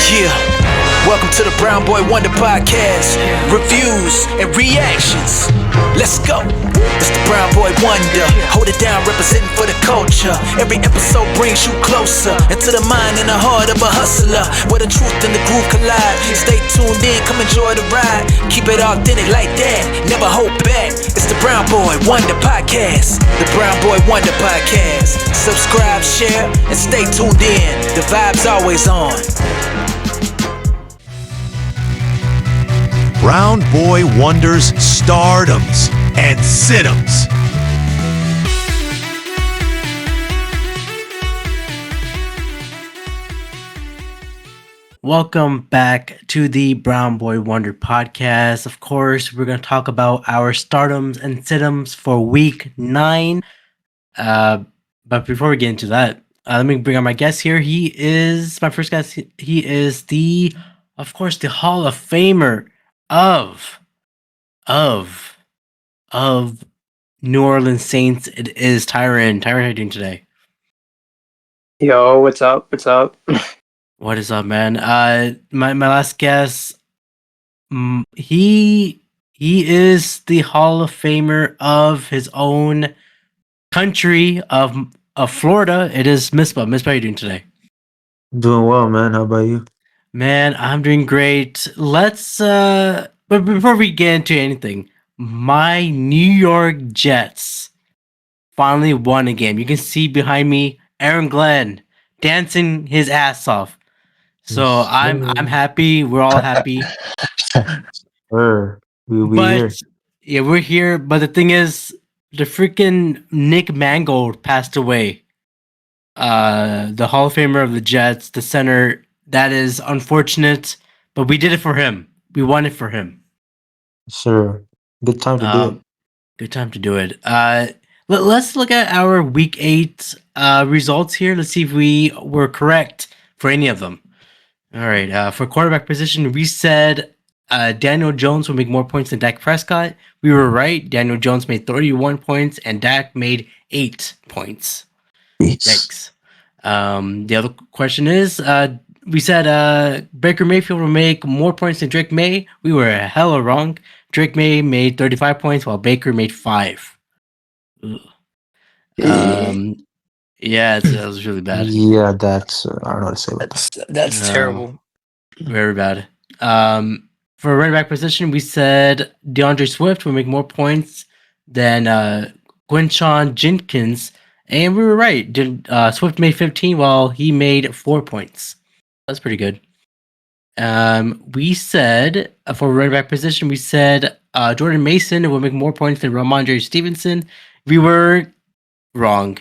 Yeah, welcome to the Brown Boy Wonder Podcast. Reviews and reactions. Let's go. It's the Brown Boy Wonder. Hold it down, representing for the culture. Every episode brings you closer into the mind and the heart of a hustler, where the truth and the groove collide. Stay tuned in, come enjoy the ride. Keep it authentic like that, never hold back. It's the Brown Boy Wonder Podcast. The Brown Boy Wonder Podcast. Subscribe, share, and stay tuned in. The vibe's always on. Brown Boy Wonders, stardoms, and situms. Welcome back to the Brown Boy Wonder Podcast. Of course, we're going to talk about our stardoms and situms for week 9. But before we get into that, let me bring on my guest here. He is my first guest. He is of course, the Hall of Famer of New Orleans Saints. It is Tyren. Tyren, how are you doing today? Yo, what's up? What's up? What is up, man? My last guest, he is the Hall of Famer of his own country of Florida. It is Misbah. Misbah, how are you doing today? Doing well, man. How about you? Man, I'm doing great. Let's but before we get into anything, my New York Jets finally won a game. You can see behind me Aaron Glenn dancing his ass off. So I'm happy. We're all happy. Sure. We'll be here. Yeah, we're here. But the thing is, the freaking Nick Mangold passed away. The Hall of Famer of the Jets, the center. That is unfortunate, but we did it for him. We won it for him. Sure. Good time to do it. Good time to do it. Let's look at our week 8 results here. Let's see if we were correct for any of them. All right. For quarterback position, we said Daniel Jones will make more points than Dak Prescott. We were right. Daniel Jones made 31 points and Dak made 8 points. Thanks. The other question is, we said Baker Mayfield will make more points than Drake May. We were hella wrong. Drake May made 35 points while Baker made 5. Yeah, that was really bad. Yeah, that's I don't know what to say about that. That's terrible. Very bad. For running back position, we said DeAndre Swift will make more points than Quinshon Jenkins, and we were right. Swift made 15 while he made 4 points. That's pretty good. We said for running back position, we said Jordan Mason will make more points than Ramondre Stevenson. We were wrong.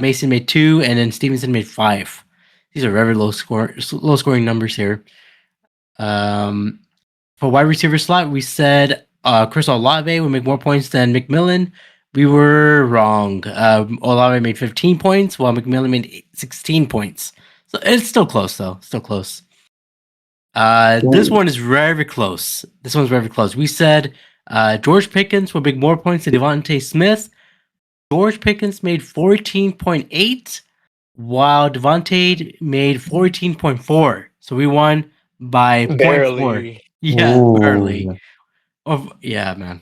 Mason made 2, and then Stevenson made 5. These are very low scoring numbers here. For wide receiver slot, we said Chris Olave will make more points than McMillan. We were wrong. Olave made 15 points, while McMillan made 16 points. So it's still close, though. Still close. This one is very close. This one's very close. We said George Pickens will make more points than Devontae Smith. George Pickens made 14.8, while Devontae made 14.4. So we won by 0.4. Yeah, barely. Yeah, man.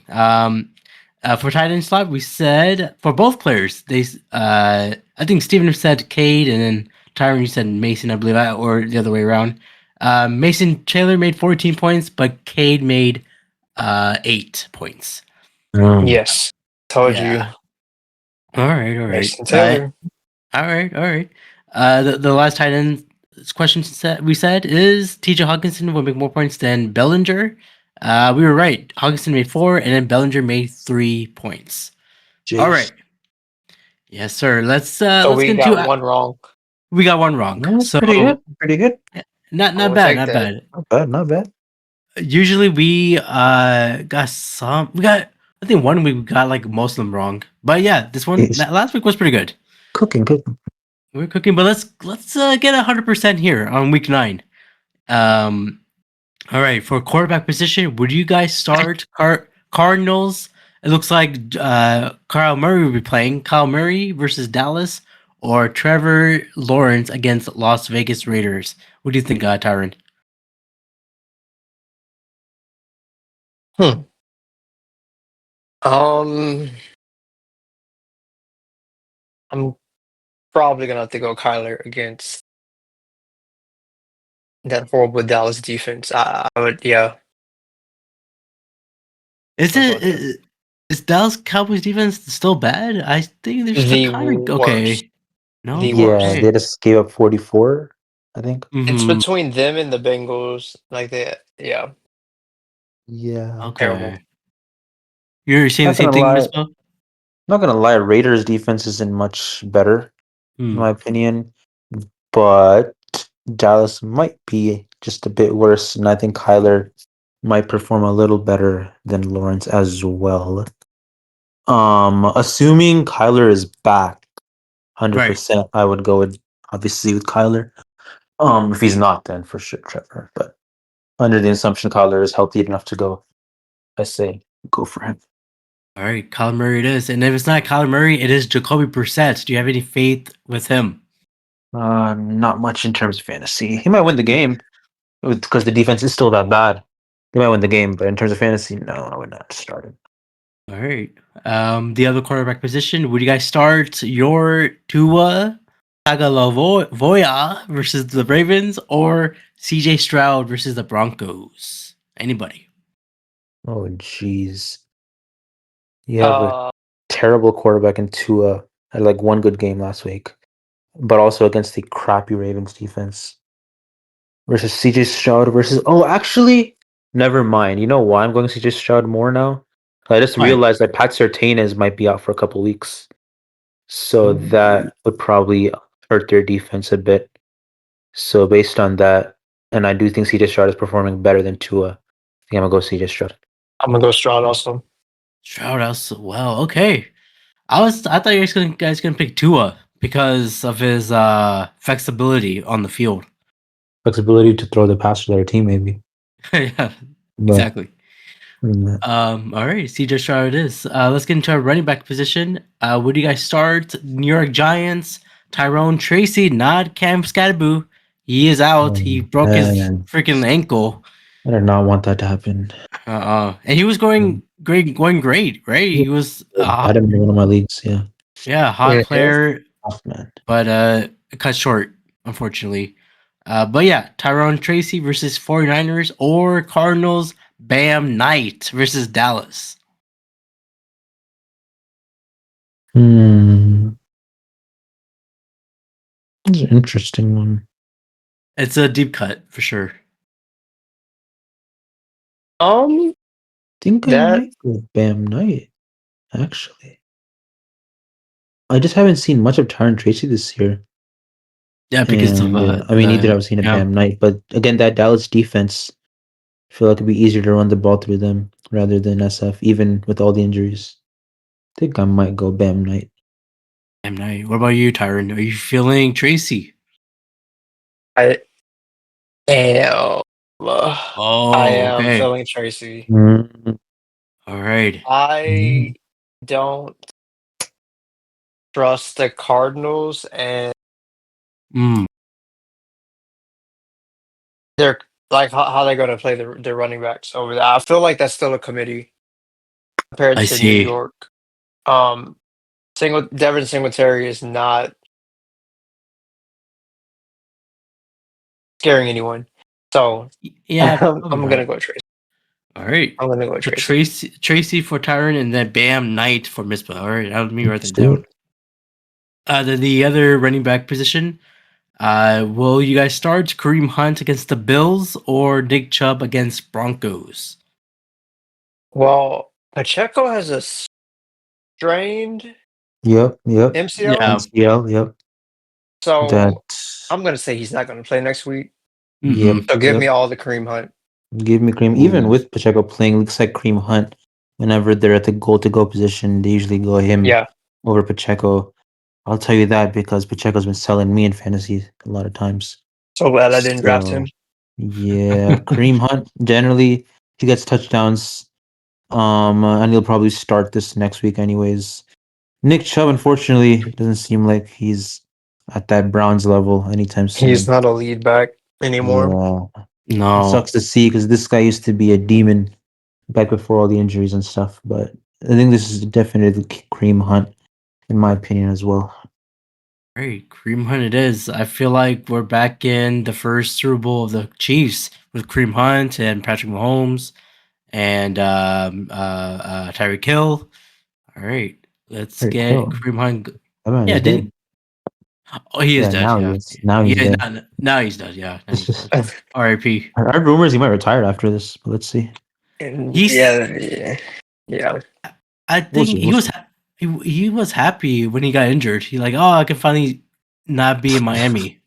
For tight end slot, we said for both players, I think Steven said Cade, and then Tyron, you said Mason, I believe, or the other way around. Mason Taylor made 14 points, but Cade made 8 points. Yes, told you. All right. Mason Taylor. All right. The last tight end question we said is TJ Hawkinson will make more points than Bellinger. We were right. Hawkinson made 4, and then Bellinger made 3 points. Jeez. All right. Yes, sir. So we got one wrong. We got one wrong. That's so pretty good. Pretty good. Not We'll bad. take Not that. bad. Not bad. Usually we got some. I think one week we got like most of them wrong. But yeah, this one last week was pretty good. Cooking. We're cooking, but let's get 100% here on week 9. All right, for quarterback position, would you guys start Cardinals? It looks like Kyle Murray will be playing. Kyle Murray versus Dallas, or Trevor Lawrence against Las Vegas Raiders. What do you think, Tyron? Hmm. Um, I'm probably gonna have to go Kyler against that horrible Dallas defense. I would, yeah. Is I'll go it with them. is Dallas Cowboys defense still bad? I think they're still The kind of worst. okay. No, The Yeah, worst. they okay. just gave up 44, I think. It's Mm-hmm. between them and the Bengals. Like they, yeah, Yeah. terrible. Okay. You're saying the Not same gonna thing, lie. Misbah? Not gonna lie, Raiders defense isn't much better, in Hmm. my opinion. But Dallas might be just a bit worse, and I think Kyler might perform a little better than Lawrence as well. Assuming Kyler is back Right. 100%, I would go with obviously with Kyler. If he's not, then for sure Trevor. But under the assumption Kyler is healthy enough to go, I say go for him. All right, Kyler Murray it is. And if it's not Kyler Murray, it is Jacoby Brissett. Do you have any faith with him? Not much in terms of fantasy. He might win the game because the defense is still that bad. He might win the game, but in terms of fantasy, no, I would not start him. All right. The other quarterback position, would you guys start your Tua Tagovailoa versus the Ravens or CJ Stroud versus the Broncos? Anybody? Oh, jeez. You have a Uh, terrible quarterback in Tua. Had like one good game last week, but also against the crappy Ravens defense versus CJ Stroud versus. Oh, actually, never mind. You know why I'm going CJ Stroud more now? I just Why? realized that Pat Surtainez might be out for a couple weeks, so Ooh. that would probably hurt their defense a bit. So based on that, and I do think CJ Stroud is performing better than Tua. I think I'm gonna go CJ Stroud. I'm gonna go Stroud also. Stroud also well. Okay. I thought you guys gonna pick Tua because of his flexibility on the field. Flexibility to throw the pass to their team, maybe. Yeah, But exactly. mm, All right, CJ Stroud it is. Let's get into our running back position. Would you guys start New York Giants? Tyrone Tracy, not Cam Scatterboo. He is out. He broke his man, freaking ankle. I did not want that to happen. And he was Mm, going great, right? yeah, He was I had him in one of my leagues. Yeah, yeah, hot Mhm. player, oh, man. but cut short, unfortunately. But yeah, Tyrone Tracy versus 49ers or Cardinals, Bam Knight versus Dallas. Hmm, that's an interesting one. It's a deep cut for sure. I think I That might go Bam Knight. Actually, I just haven't seen much of Tyron Tracy this year, Yeah, because of and I mean, neither the I've seen a yeah, Bam Knight. But again, that Dallas defense, I feel like it'd be easier to run the ball through them rather than SF, even with all the injuries. I think I might go Bam Knight. Bam Knight. What about you, Tyron? Are you feeling Tracy? I am. I Oh, am okay. feeling Tracy. Mm, All right. I mm, don't trust the Cardinals, and Mm, they're like how they're going to play their running backs over there. I feel like that's still a committee compared I to New see. York. Um, Devin Singletary is not scaring anyone, so Yeah, I'm probably gonna not. go Tracy. All right. I'm gonna go So Tracy. Tracy for Tyron and then Bam Knight for Misbah. All right, let me write let's that do down. it. Then the other running back position. Will you guys start Kareem Hunt against the Bills or Nick Chubb against Broncos? Well, Pacheco has a strained Yep. MCL, Yeah. MCL, yep. That, so I'm gonna say he's not gonna play next week. Mm-hmm. So give me yep. all the Kareem Hunt. Give me Cream. Even Ooh. with Pacheco playing, looks like Cream Hunt. Whenever they're at the goal to go position, they usually go him Yeah, over Pacheco. I'll tell you that because Pacheco's been selling me in fantasy a lot of times. so glad I didn't draft So him. yeah, Kareem Hunt generally he gets touchdowns. And he'll probably start this next week anyways. Nick Chubb, unfortunately, doesn't seem like he's at that Browns level anytime He's soon. not a lead back anymore. Yeah, it No. sucks to see because this guy used to be a demon back before all the injuries and stuff. But I think this is definitely the cream hunt, in my opinion, as well. All right, Cream Hunt it is. I feel like we're back in the first Super Bowl of the Chiefs with Cream Hunt and Patrick Mahomes and Tyreek Hill. All right, let's Very get cool. Cream Hunt. That man Yeah, is didn't dead. oh he is Yeah, dead. now he Yeah, is. Now he's yeah. dead. Now he's dead. Yeah, now he's dead. R.I.P. I heard rumors he might retire after this, but let's see. And He's. yeah. I We'll see. think We'll see. he was happy when he got injured. He like, oh, I can finally not be in Miami.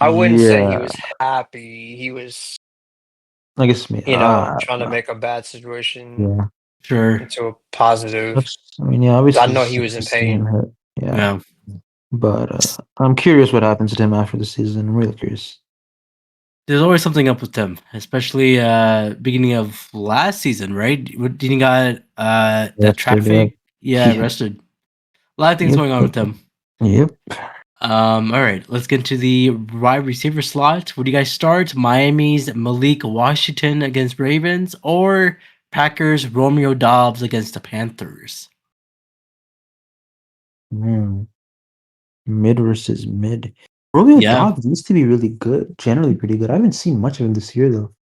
I wouldn't say he Yeah, was happy. He was, I guess me. trying to make a bad situation Yeah. Sure. into a positive. I mean, yeah, 'Cause I obviously, know it's he sad was to in see him pain. hurt. Yeah, Yeah. but I'm curious what happens to him after the season. I'm really curious. There's always something up with him, especially beginning of last season, right? Didn't he got that Yesterday, traffic? Yeah, yeah. arrested. A lot of things Yep. going on with him. Yep. All right, let's get to the wide receiver slot. Would you guys start Miami's Malik Washington against Ravens or Packers Romeo Dobbs against the Panthers? Mm. Mid versus mid. Romeo Yeah, Dobbs used to be really good, generally pretty good. I haven't seen much of him this year, though,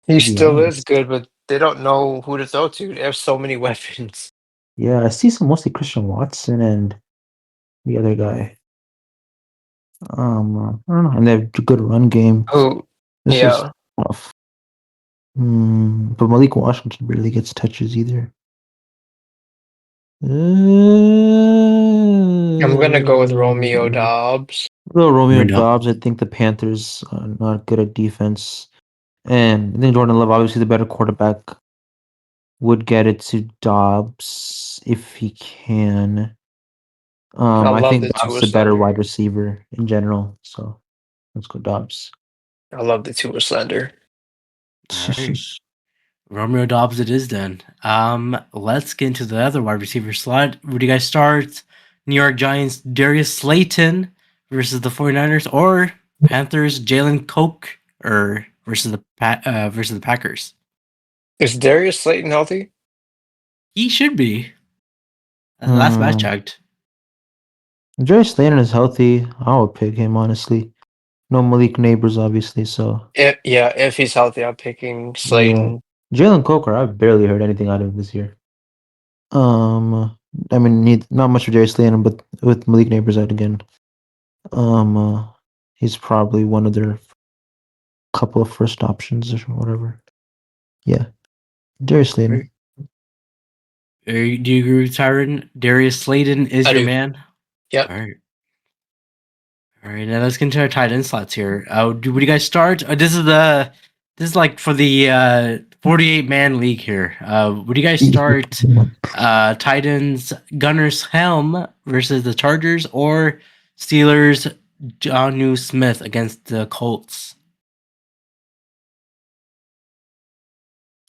He to be still is honest. good, but they don't know who to throw to. They have so many weapons. Yeah, I see some mostly Christian Watson and the other guy. I don't know, and they have a good run game. Who? This is Yeah. tough. But Malik Washington barely gets touches either. I'm gonna go with Romeo Uh, Dobbs. Well, Romeo Romeo Dobbs. Dobbs, I think the Panthers are not good at defense. And I think Jordan Love, obviously the better quarterback, would get it to Dobbs if he can. I I love think the Dobbs Tua is a better slander. wide receiver in general. So let's go Dobbs. I love the Tua slander. All right. Romeo Dobbs it is then. Let's get into the other wide receiver slot. Would you guys start New York Giants Darius Slayton versus the 49ers or Panthers Jalen Coke or versus versus the Packers? Is Darius Slayton healthy? He should be. Last match Hmm. checked. Jerry Slayton is healthy. I would pick him, honestly. No Malik Neighbors, obviously. So, If he's healthy, I'm picking yeah. Slayton. Jalen Coker, I've barely heard anything out of him this year. Um, I mean, not much of Jerry Slayton, but with Malik Neighbors out again, um, uh, he's probably one of their couple of first options or whatever. Yeah, Jerry Slayton. Do you agree with Tyron? Darius Slayton is I your do. man? Yep. All right. All right, now let's get into our tight end slots here. Would you guys start? This is like for the 48-man league here. Would you guys start tight ends Gunner's Helm versus the Chargers or Steelers Johnu Smith against the Colts?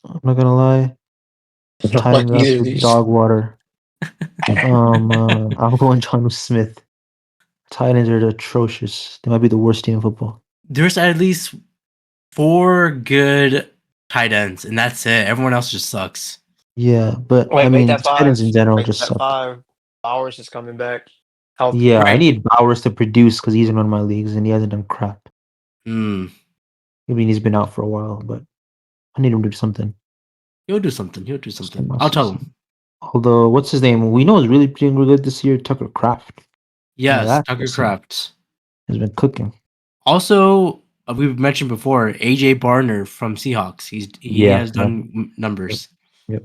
I'm not gonna lie, I don't like Titans are either of absolute these. dog water. I'm going John Smith. Titans are atrocious. They might be the worst team in football. There's at least 4 good tight ends, and that's it. Everyone else just sucks. Yeah, but I Wait, make mean, that five. Titans in general Make just that suck. five. Bowers is coming back healthy. Yeah, I Right. need Bowers to produce because he's in one of my leagues and he hasn't done crap. Hmm. I mean, he's been out for a while, but I need him to do something. He'll do something. He'll do Start something. my I'll tell him. season. Although, what's his name? We know is really doing really good this year. Tucker Craft. Yes, That Tucker person Kraft. has been cooking. Also, we've mentioned before AJ Barner from Seahawks. He Yeah, has yeah. done numbers. Yep.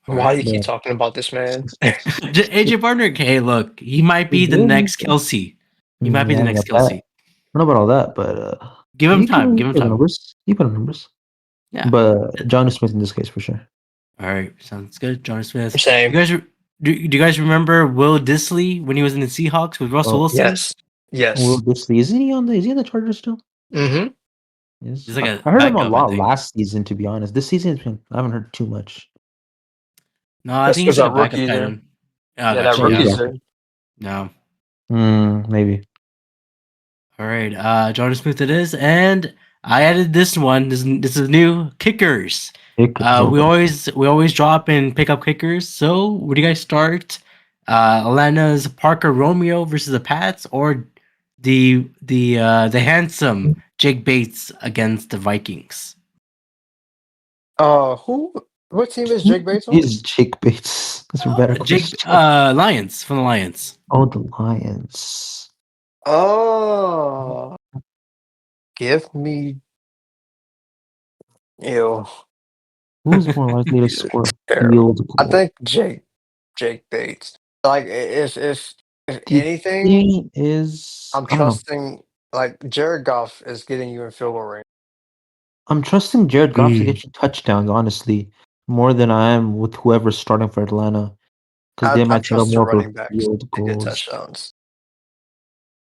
All Why right, do you keep Yeah. talking about this man? AJ Barner. Hey, look, he might be He's the good. next Kelsey. He might be Yeah, the I don't know next about that. Kelsey. I don't know about all that, but Give him he time. can Give him put up time. numbers. He put up numbers. Yeah. But John Smith in this case for sure. All right, sounds good. John Smith. Same. You guys, do you guys remember Will Disley when he was in the Seahawks with Russell Oh, Wilson? Yes. Will Yes. Disley, is he on the Chargers still? Mm-hmm. Yes. He's like a I heard him a backup, I lot think. last season, to be honest. This season I haven't heard too much. No, I That's think he's because like a that backup rookie tight there. end. Oh, Yeah, that gotcha. Yeah. rookie's Yeah. there. No. Maybe. All right, Jordan Smith it is, and I added this one. This is new kickers. Pick We Joker. always drop and pick up kickers. So would you guys start Atlanta's Parker Romeo versus the Pats, or the handsome Jake Bates against the Vikings? Who? What team is Jake Bates on? Is Jake Bates? That's a better Jake question. Lions, from the Lions. Oh, the Lions. Oh, give me ew. Who's more likely to score a Terrible. field I goal? think Jake Bates. Like if The anything, thing is, I'm I don't know. trusting like Jared Goff is getting you in field goal range. I'm trusting Jared Goff to Mm, get you touchdowns, honestly, more than I am with whoever's starting for Atlanta, because they I might settle trust the more for running backs field to get goals. touchdowns.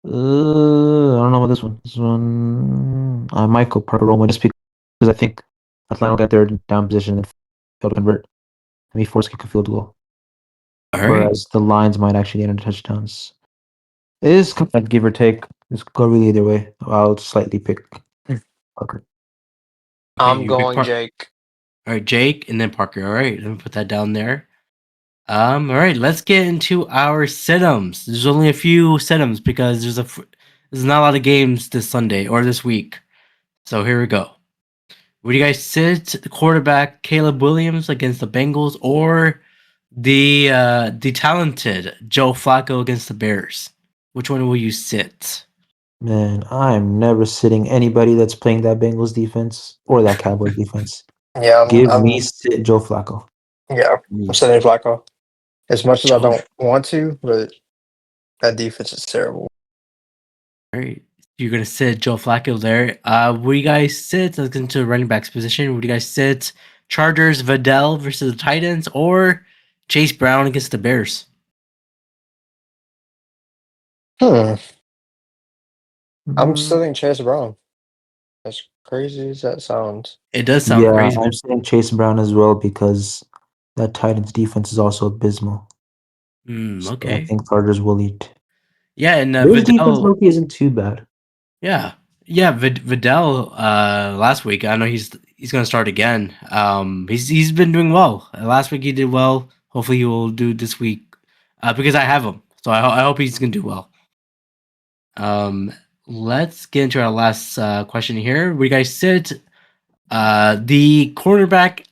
I don't know about this one. This one, I might go Parker Roma just because I think Atlanta will get their down position and fail to convert. Maybe force kick a field goal, all right. whereas the Lions might actually get into touchdowns. It is kind of give or take. This could go really either way. I'll slightly pick Parker. Okay, I'm you pick going Park. Jake. All right, Jake, and then Parker. All right, let me put that down there. All right, let's get into our sit-ems. There's only a few sit-ems because there's not a lot of games this Sunday or this week. So here we go. Would you guys sit the quarterback Caleb Williams against the Bengals, or the talented Joe Flacco against the Bears? Which one will you sit? Man, I'm never sitting anybody that's playing that Bengals defense or that Cowboys defense. Yeah, Give me sit Joe Flacco. yeah, I'm sending Flacco. As much as I Joe. don't want to, but that defense is terrible. All right. You're gonna sit Joe Flacco there. Would you guys sit? Let's get into the running backs position. Would you guys sit Chargers Vidal versus the Titans, or Chase Brown against the Bears? Hmm. I'm Mm, sitting Chase Brown. As crazy as that sounds. It does sound yeah, crazy. I'm sitting Chase Brown as well because that Titans defense is also abysmal. So I Okay. think Chargers will eat. Yeah, and Bears defense Vidal. low isn't too bad. Yeah, yeah. Vidal. Last week, I know he's gonna start again. He's been doing well. Last week he did well. Hopefully he will do this week. Because I have him, so I hope he's gonna do well. Um, let's get into our last question here. We guys sit the cornerback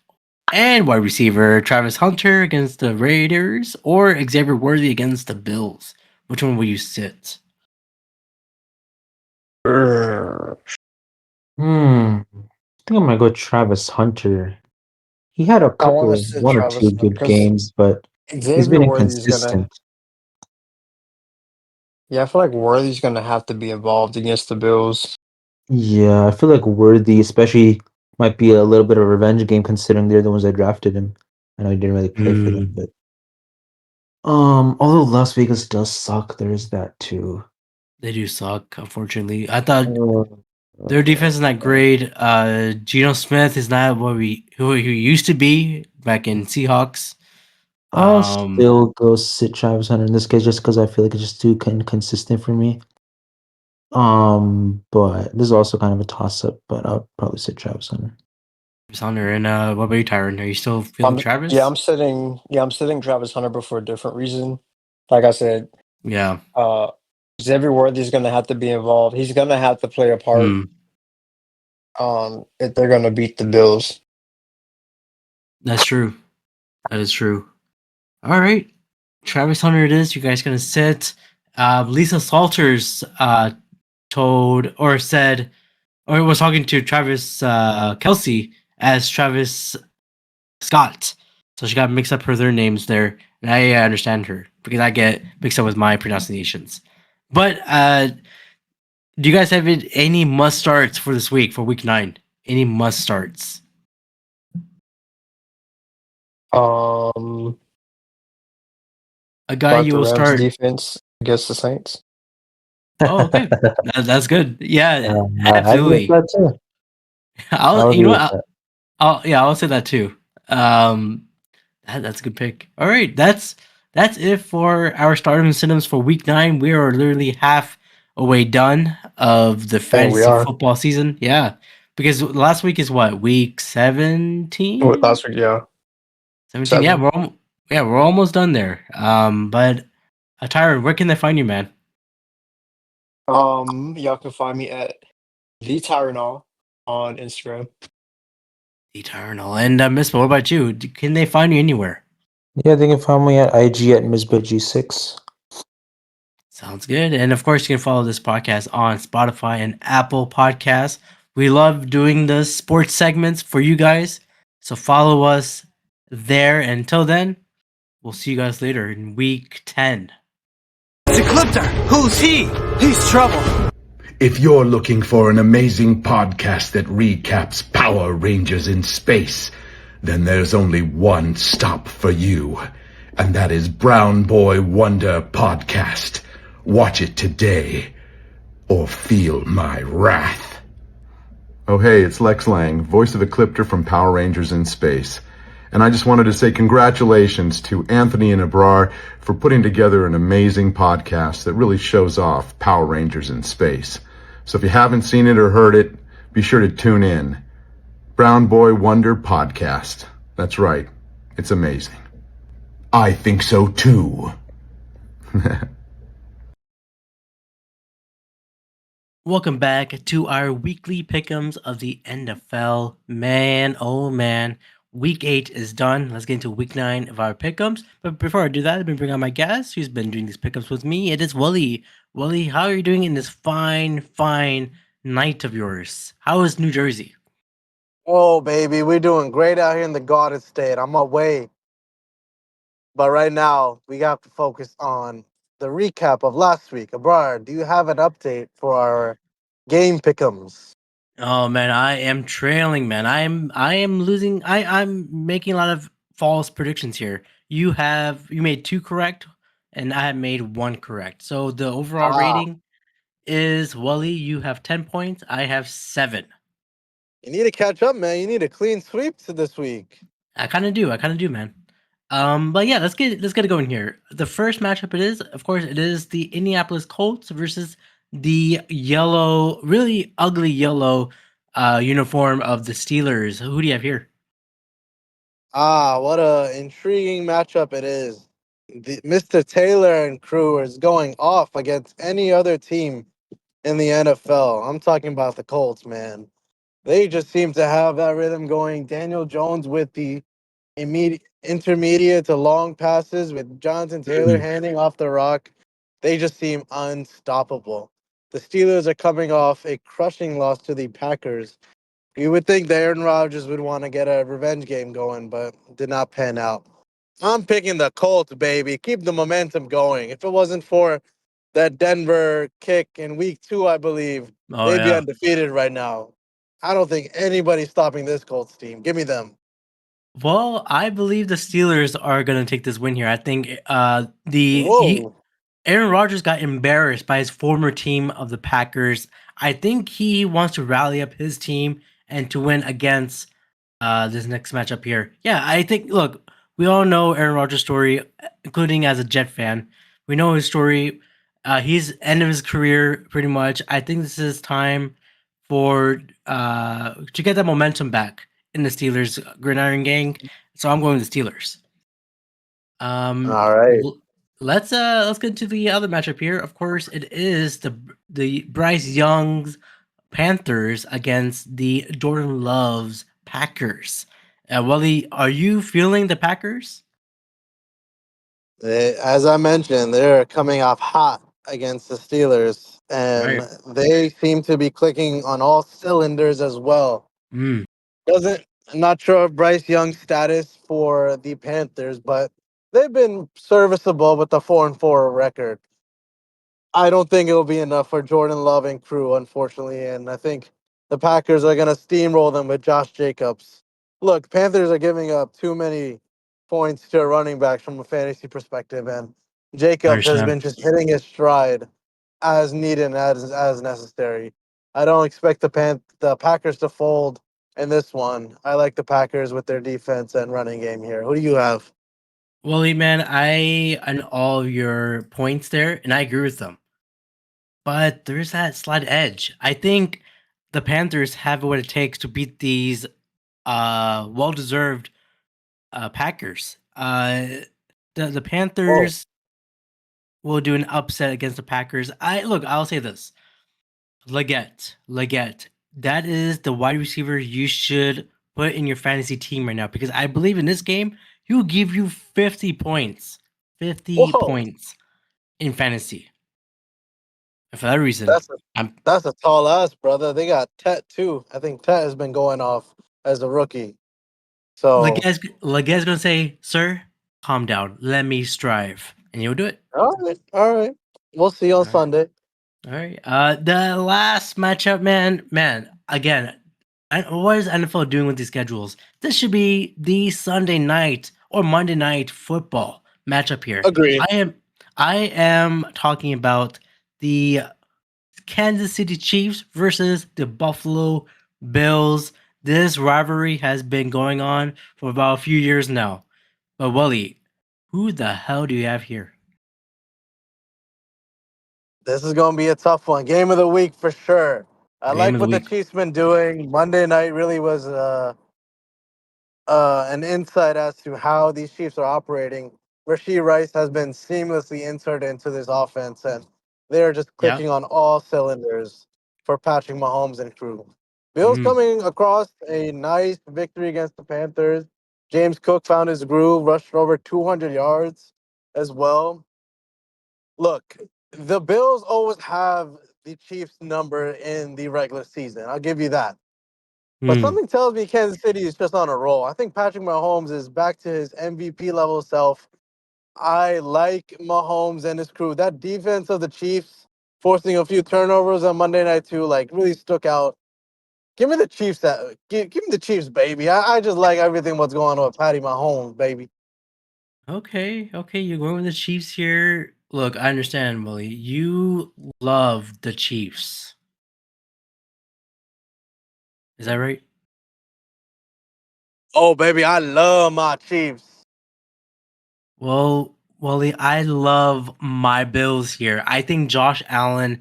and wide receiver Travis Hunter against the Raiders, or Xavier Worthy against the Bills. Which one will you sit? I think I might go Travis Hunter. He had a I want to couple, sit one or two Travis good because games, but he's Xavier been Worthy's gonna. inconsistent. Yeah, I feel like Worthy's gonna have to be involved against the Bills. Yeah, I feel like Worthy, especially, might be a little bit of a revenge game considering they're the ones that drafted him. I know he didn't really play for them, but although Las Vegas does suck, there is that too. They do suck, unfortunately. I thought Uh, their defense is not great. Geno Smith is not who he used to be back in Seahawks. I'll Um, still go sit Travis Hunter in this case just because I feel like it's just too inconsistent for me. But this is also kind of a toss up, but I'll probably sit Travis Hunter. Hunter, and what about you, Tyron? Are you still feeling I'm yeah, Travis? I'm sitting Travis Hunter, but for a different reason. Like I said, Yeah. uh, Xavier Worthy's gonna have to be involved. He's gonna have to play a part. Hmm. If they're gonna beat the Bills. That's true. That is true. All right. Travis Hunter it is. You guys gonna sit. Lisa Salters told or said or was talking to Travis Kelsey as Travis Scott. So she got mixed up her their names there. And I understand her because I get mixed up with my pronunciations. But do you guys have any must starts for this week for week 9? Any must starts? Um, A guy start you the will Rams start. defense against the Saints. Oh, okay. That's good. Yeah, I agree with absolutely. that too. I'll I'll you agree know with what? that. I'll say that too. Um that's a good pick. All right, that's it for our stardom and cinemas for week 9. We are literally half away done of the I think we fantasy are. football season. Yeah. because last week is what, week 17? Last week, yeah, 17. Yeah, 7. we're almost done there. But Tyron, where can they find you, man? Y'all can find me at the Tyren and I on Instagram. Eternal. And Misbah, what about you? Can they find you anywhere? Yeah, they can find me at IG at Misbah G6. Sounds good. And of course, you can follow this podcast on Spotify and Apple Podcasts. We love doing the sports segments for you guys. So follow us there. Until then, we'll see you guys later in week 10. Decryptor, who's he? He's trouble. If you're looking for an amazing podcast that recaps Power Rangers in space, then there's only one stop for you, and that is Brown Boy Wonder Podcast. Watch it today, or feel my wrath. Oh hey, it's Lex Lang, voice of Ecliptor from Power Rangers in Space. And I just wanted to say congratulations to Anthony and Abrar for putting together an amazing podcast that really shows off Power Rangers in Space. So if you haven't seen it or heard it, be sure to tune in. Brown Boy Wonder Podcast. That's right. It's amazing. I think so too. Welcome back to our weekly pick'ems of the NFL. Man, oh man, week 8 is done. Let's get into week 9 of our pick'ems. But before I do that, let me bring on my guest who's been doing these pick'ems with me. It is Wally. Wally, how are you doing in this fine night of yours? How is New Jersey? Oh, baby, we're doing great out here in the Garden State. I'm away. But right now, we have to focus on the recap of last week. Abrar, do you have an update for our game pick'ems? Oh man, I am trailing, man. I am losing. I'm making a lot of false predictions here. You made 2 correct, and I have made 1 correct. So the overall Ah, rating is Wally, you have 10 points. I have 7. you need to catch up, man. You need a clean sweep to this week. I kind of do, man. But yeah, let's get it going here. The first matchup of course, it is the Indianapolis Colts versus the yellow, really ugly yellow uniform of the Steelers. Who do you have here? Ah, what a intriguing matchup it is. Mr. Taylor and crew is going off against any other team in the NFL. I'm talking about the Colts, man. They just seem to have that rhythm going. Daniel Jones with the immediate intermediate to long passes with Jonathan Taylor handing off the rock. They just seem unstoppable. The Steelers are coming off a crushing loss to the Packers. You would think that Aaron Rodgers would want to get a revenge game going, but did not pan out. I'm picking the Colts, baby. Keep the momentum going. If it wasn't for that Denver kick in week 2, I believe, Oh they'd be yeah. undefeated right now. I don't think anybody's stopping this Colts team. Give me them. Well, I believe the Steelers are gonna take this win here. I think Whoa. Aaron Rodgers got embarrassed by his former team of the Packers. I think he wants to rally up his team and to win against this next matchup here. Yeah, I think. Look, we all know Aaron Rodgers' story, including as a Jet fan. We know his story. He's end of his career pretty much. I think this is time for to get that momentum back in the Steelers gridiron gang. So I'm going with the Steelers. All right. Let's get to the other matchup here. Of course, it is the Bryce Young's Panthers against the Jordan Love's Packers. Wally, are you feeling the Packers? As I mentioned, they're coming off hot against the Steelers, and Right. they seem to be clicking on all cylinders as well. Mm, Doesn't I'm not sure of Bryce Young's status for the Panthers, but they've been serviceable with the 4-4 record. I don't think it'll be enough for Jordan Love and crew, unfortunately, and I think the Packers are gonna steamroll them with Josh Jacobs. Look, Panthers are giving up too many points to running backs from a fantasy perspective, and I Jacobs has understand. been just hitting his stride as needed and as necessary. I don't expect the Packers to fold in this one. I like the Packers with their defense and running game here. Who do you have? Wally, man, I and all of your points there, and I agree with them. But there's that slight edge. I think the Panthers have what it takes to beat these well-deserved Packers. The Whoa, Panthers will do an upset against the Packers. I'll say this. Leggett. That is the wide receiver you should put in your fantasy team right now because I believe in this game he'll give you 50 points. 50 whoa. points in fantasy. And for that reason, That's a I'm that's a tall ass, brother. They got Tet too. I think Tet has been going off as a rookie. So Leggett gonna say, "Sir, calm down. Let me strive," and you'll do it. all right. We'll see on All right. Sunday. All right. The last matchup, man. Again, what is NFL doing with these schedules? This should be the Sunday night or Monday night football matchup here. Agreed. I am talking about the Kansas City Chiefs versus the Buffalo Bills. This rivalry has been going on for about a few years now. But Wally, who the hell do you have here? This is going to be a tough one. Game of the week for sure. I Game like of the what the week. Chiefs been doing. Monday night really was an insight as to how these Chiefs are operating. Rasheed Rice has been seamlessly inserted into this offense, and they're just Yeah. clicking on all cylinders for Patrick Mahomes and crew. Bills Mm, coming across a nice victory against the Panthers. James Cook found his groove, rushed for over 200 yards as well. Look, the Bills always have the Chiefs number in the regular season. I'll give you that. But mm. something tells me Kansas City is just on a roll. I think Patrick Mahomes is back to his MVP level self. I like Mahomes and his crew. That defense of the Chiefs forcing a few turnovers on Monday night too, like really stuck out. Give me the Chiefs. Give me the Chiefs, baby. I just like everything what's going on with Patty Mahomes, baby. Okay, you're going with the Chiefs here. Look, I understand, Willie. You love the Chiefs. Is that right? Oh, baby, I love my Chiefs. Well, Wally, I love my Bills here. I think Josh Allen,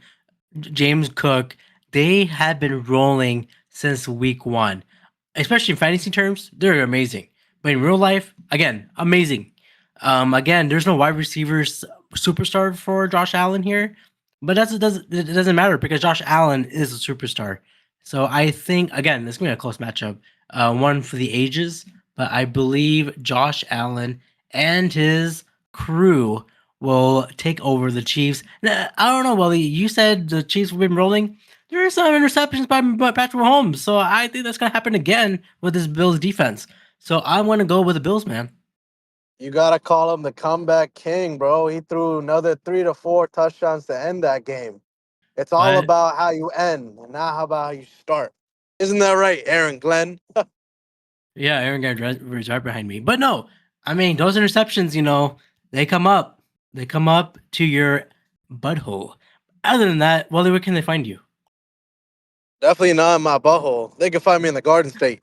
James Cook, they have been rolling since week one. Especially in fantasy terms, they're amazing. But in real life, again, amazing. Again, there's no wide receivers superstar for Josh Allen here, but it doesn't matter because Josh Allen is a superstar. So I think again, it's gonna be a close matchup, one for the ages. But I believe Josh Allen and his crew will take over the Chiefs. Now, I don't know, Willie. You said the Chiefs have been rolling. There are some interceptions by Patrick Mahomes, so I think that's gonna happen again with this Bills defense. So I'm gonna go with the Bills, man. You gotta call him the comeback king, bro. He threw another 3 to 4 touchdowns to end that game. It's all But about how you end, and not how about how you start. Isn't that right, Aaron Glenn? yeah, Aaron Gardner is right behind me. But no, I mean those interceptions, they come up. They come up to your butthole. Other than that, Wally, where can they find you? Definitely not in my butthole. They can find me in the Garden State.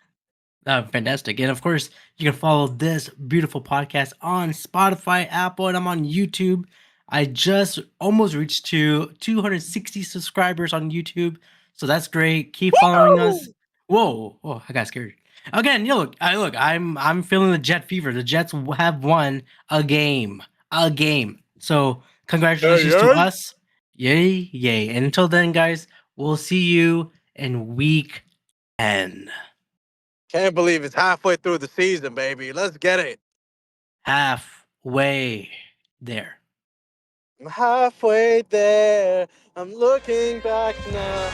Fantastic. And of course, you can follow this beautiful podcast on Spotify, Apple, and I'm on YouTube. I just almost reached to 260 subscribers on YouTube. So that's great. Keep following us. Woo! Whoa, I got scared. Again, I'm feeling the Jet fever. The Jets have won a game. A game. So Yay, congratulations to yay. us. Yay. And until then, guys, we'll see you in week 10. Can't believe it's halfway through the season, baby. Let's get it. Halfway there. I'm halfway there. I'm looking back now.